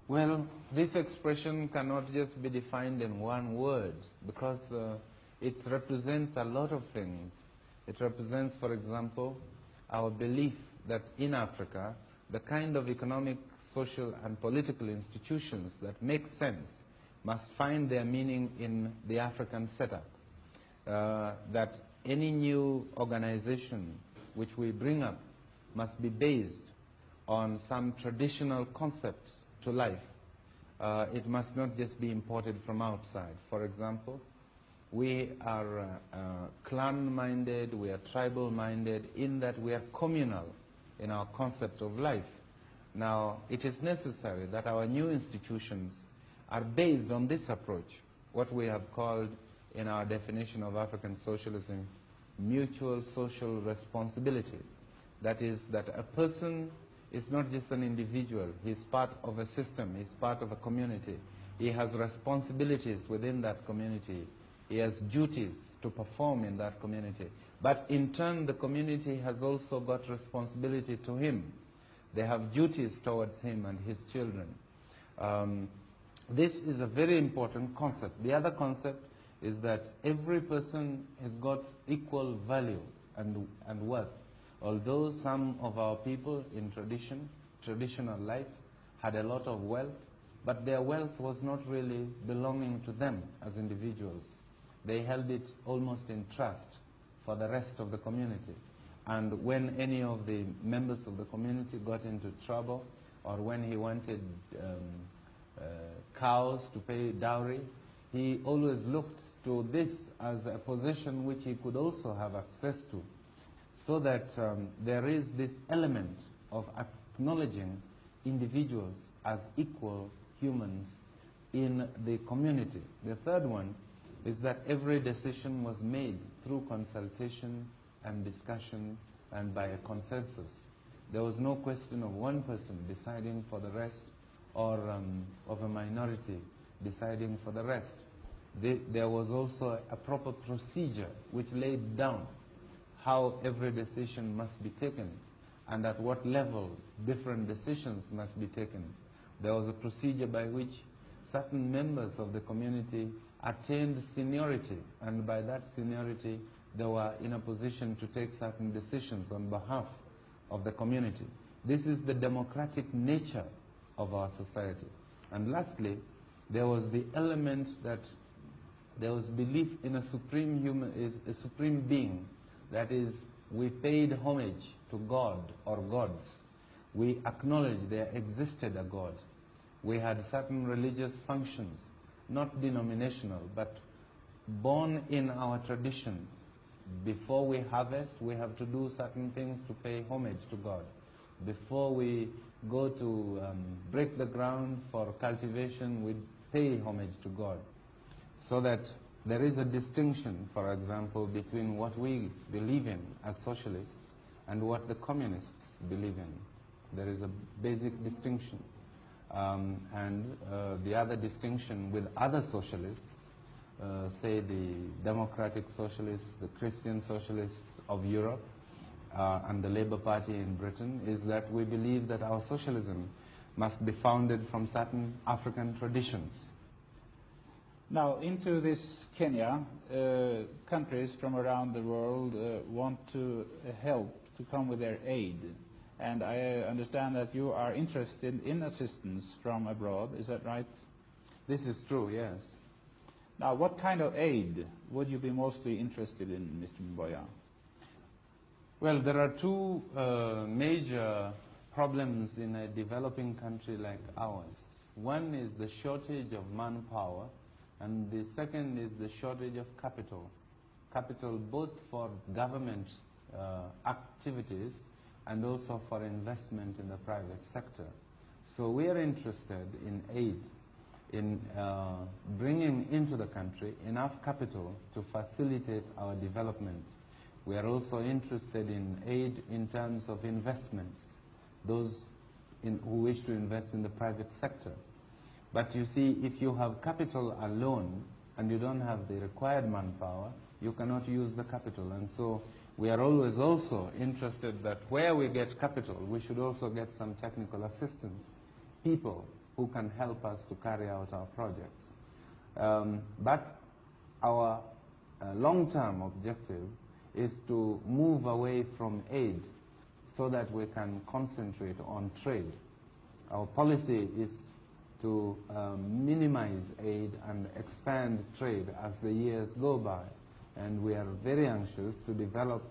Well, this expression cannot just be defined in one word because it represents a lot of things. It represents, for example, our belief that in Africa, the kind of economic, social, and political institutions that make sense must find their meaning in the African setup. That any new organization which we bring up must be based on some traditional concept to life. It must not just be imported from outside. For example, we are clan-minded, we are tribal-minded in that we are communal in our concept of life. Now, it is necessary that our new institutions are based on this approach, what we have called in our definition of African socialism, mutual social responsibility. That is, that a person is not just an individual, he's part of a system, he's part of a community. He has responsibilities within that community. He has duties to perform in that community. But in turn, the community has also got responsibility to him. They have duties towards him and his children. This is a very important concept. The other concept is that every person has got equal value and worth. Although some of our people in traditional life, had a lot of wealth, but their wealth was not really belonging to them as individuals. They held it almost in trust for the rest of the community. And when any of the members of the community got into trouble, or when he wanted cows to pay dowry, he always looked to this as a possession which he could also have access to. So that there is this element of acknowledging individuals as equal humans in the community. The third one is that every decision was made through consultation and discussion and by a consensus. There was no question of one person deciding for the rest or of a minority deciding for the rest. There was also a proper procedure which laid down how every decision must be taken and at what level different decisions must be taken. There was a procedure by which certain members of the community attained seniority, and by that seniority they were in a position to take certain decisions on behalf of the community. This is the democratic nature of our society. And lastly, there was the element that there was belief in a supreme being. That is, we paid homage to God or gods. We acknowledged there existed a God. We had certain religious functions, not denominational, but born in our tradition. Before we harvest, we have to do certain things to pay homage to God. Before we go to break the ground for cultivation, we pay homage to God. So that there is a distinction, for example, between what we believe in as socialists and what the communists believe in. There is a basic distinction. And the other distinction with other socialists, say the democratic socialists, the Christian socialists of Europe, and the Labour Party in Britain, is that we believe that our socialism must be founded from certain African traditions. Now, into this Kenya, countries from around the world want to help to come with their aid. And I understand that you are interested in assistance from abroad, is that right? This is true, yes. Now, what kind of aid would you be mostly interested in, Mr. Mboya? Well, there are two major problems in a developing country like ours. One is the shortage of manpower, and the second is the shortage of capital. Capital both for government activities and also for investment in the private sector. So we are interested in aid, in bringing into the country enough capital to facilitate our development. We are also interested in aid in terms of investments, those who wish to invest in the private sector. But you see, if you have capital alone and you don't have the required manpower, you cannot use the capital. And so we are always also interested that where we get capital, we should also get some technical assistance. people who can help us to carry out our projects. But our long-term objective is to move away from aid so that we can concentrate on trade. Our policy is to minimize aid and expand trade as the years go by. And we are very anxious to develop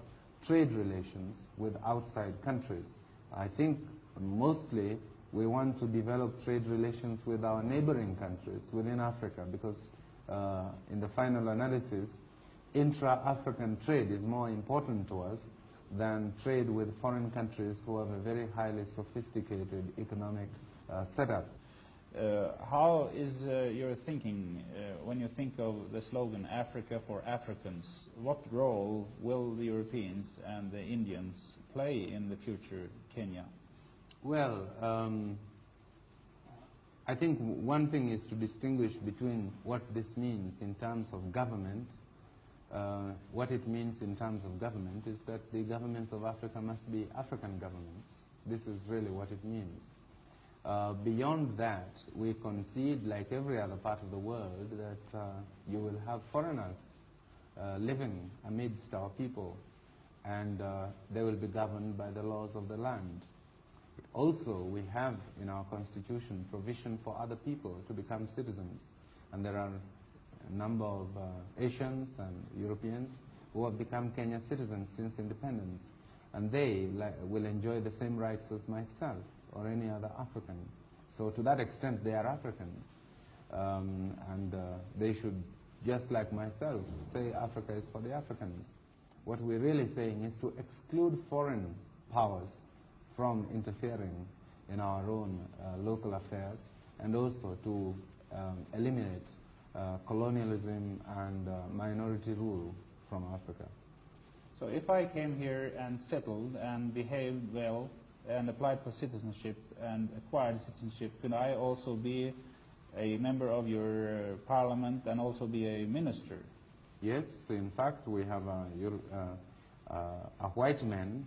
trade relations with outside countries. I think mostly we want to develop trade relations with our neighboring countries within Africa because in the final analysis, intra-African trade is more important to us than trade with foreign countries who have a very highly sophisticated economic setup. How is your thinking when you think of the slogan Africa for Africans? What role will the Europeans and the Indians play in the future Kenya? Well, I think one thing is to distinguish between what this means in terms of government. What it means in terms of government is that the governments of Africa must be African governments. This is really what it means. Beyond that, we concede, like every other part of the world, that you will have foreigners living amidst our people, and they will be governed by the laws of the land. Also, we have in our constitution provision for other people to become citizens, and there are a number of Asians and Europeans who have become Kenyan citizens since independence, and they will enjoy the same rights as myself or any other African. So to that extent, they are Africans, and they should, just like myself, say Africa is for the Africans. What we're really saying is to exclude foreign powers from interfering in our own local affairs, and also to eliminate colonialism and minority rule from Africa. So if I came here and settled and behaved well and applied for citizenship and acquired citizenship, could I also be a member of your parliament and also be a minister? Yes, in fact, we have a white man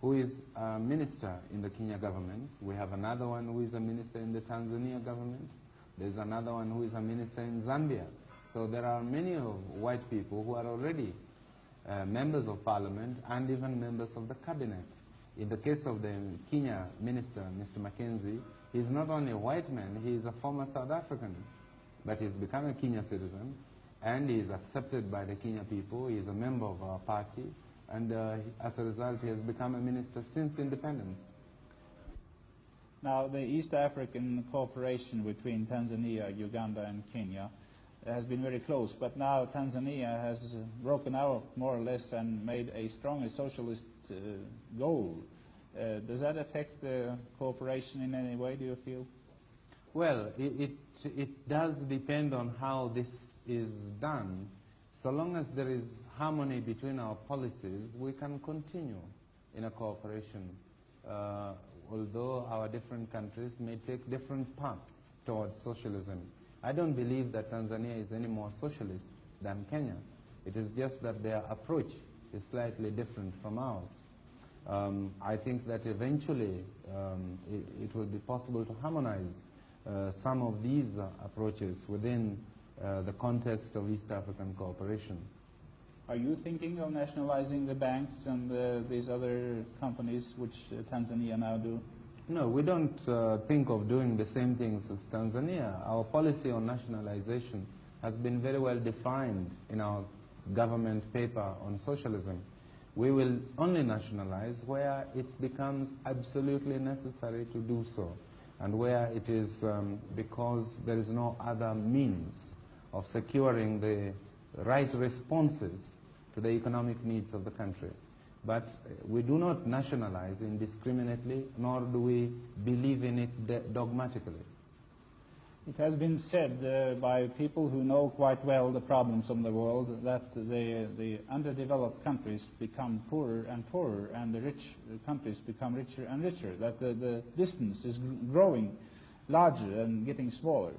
who is a minister in the Kenya government. We have another one who is a minister in the Tanzania government. There's another one who is a minister in Zambia. So there are many of white people who are already members of parliament and even members of the cabinet. In the case of the Kenya minister, Mr. Mackenzie, he's not only a white man, he is a former South African, but he's become a Kenya citizen, and he is accepted by the Kenya people. He is a member of our party, and as a result, he has become a minister since independence. Now, the East African cooperation between Tanzania, Uganda, and Kenya has been very close, but now Tanzania has broken out more or less and made a strongly socialist goal. Does that affect the cooperation in any way, do you feel? Well, it does depend on how this is done. So long as there is harmony between our policies, we can continue in a cooperation, although our different countries may take different paths towards socialism. I don't believe that Tanzania is any more socialist than Kenya. It is just that their approach is slightly different from ours. I think that eventually it will be possible to harmonize some of these approaches within the context of East African cooperation. Are you thinking of nationalizing the banks and these other companies which Tanzania now do? No, we don't think of doing the same things as Tanzania. Our policy on nationalization has been very well defined in our government paper on socialism. We will only nationalize where it becomes absolutely necessary to do so, and where it is because there is no other means of securing the right responses to the economic needs of the country. But we do not nationalize indiscriminately, nor do we believe in it dogmatically. It has been said by people who know quite well the problems of the world that the underdeveloped countries become poorer and poorer, and the rich countries become richer and richer, that the distance is growing larger and getting smaller.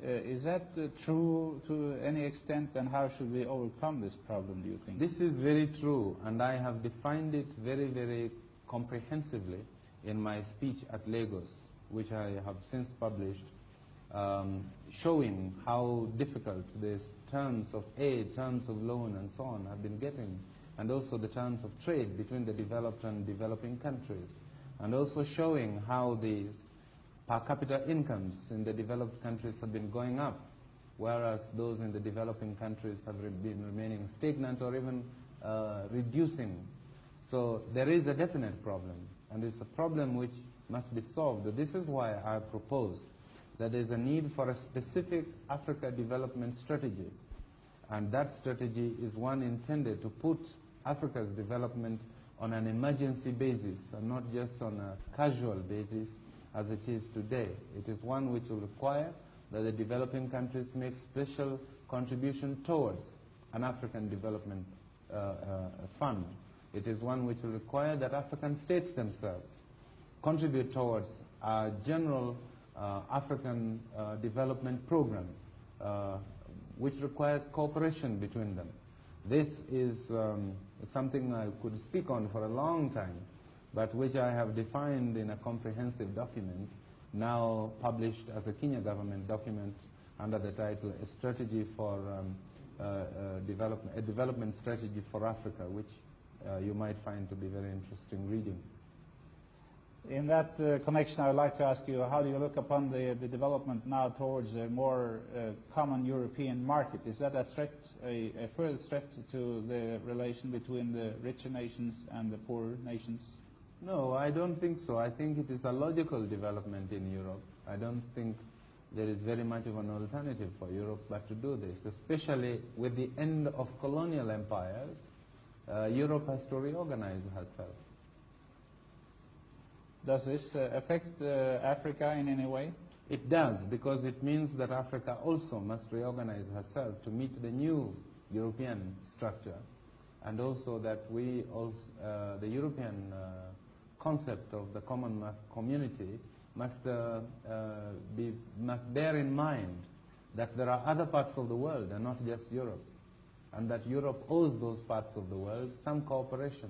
Is that true to any extent, and how should we overcome this problem, do you think? This is very true, and I have defined it very, very comprehensively in my speech at Lagos, which I have since published, showing how difficult these terms of aid, terms of loan, and so on have been getting, and also the terms of trade between the developed and developing countries, and also showing how these per capita incomes in the developed countries have been going up, whereas those in the developing countries have been remaining stagnant or even reducing. So there is a definite problem, and it's a problem which must be solved. This is why I propose that there is a need for a specific Africa development strategy, and that strategy is one intended to put Africa's development on an emergency basis and not just on a casual basis as it is today. It is one which will require that the developing countries make special contribution towards an African development fund. It is one which will require that African states themselves contribute towards a general African development program, which requires cooperation between them. This is something I could speak on for a long time, but which I have defined in a comprehensive document, now published as a Kenya government document under the title A Strategy for a Development Strategy for Africa, which you might find to be very interesting reading. In that connection, I would like to ask you, how do you look upon the development now towards a more common European market? Is that a threat, a further threat to the relation between the richer nations and the poorer nations? No, I don't think so. I think it is a logical development in Europe. I don't think there is very much of an alternative for Europe but to do this, especially with the end of colonial empires. Europe has to reorganize herself. Does this affect Africa in any way? It does, because it means that Africa also must reorganize herself to meet the new European structure, and also that we also, the European concept of the common community must bear in mind that there are other parts of the world and not just Europe, and that Europe owes those parts of the world some cooperation.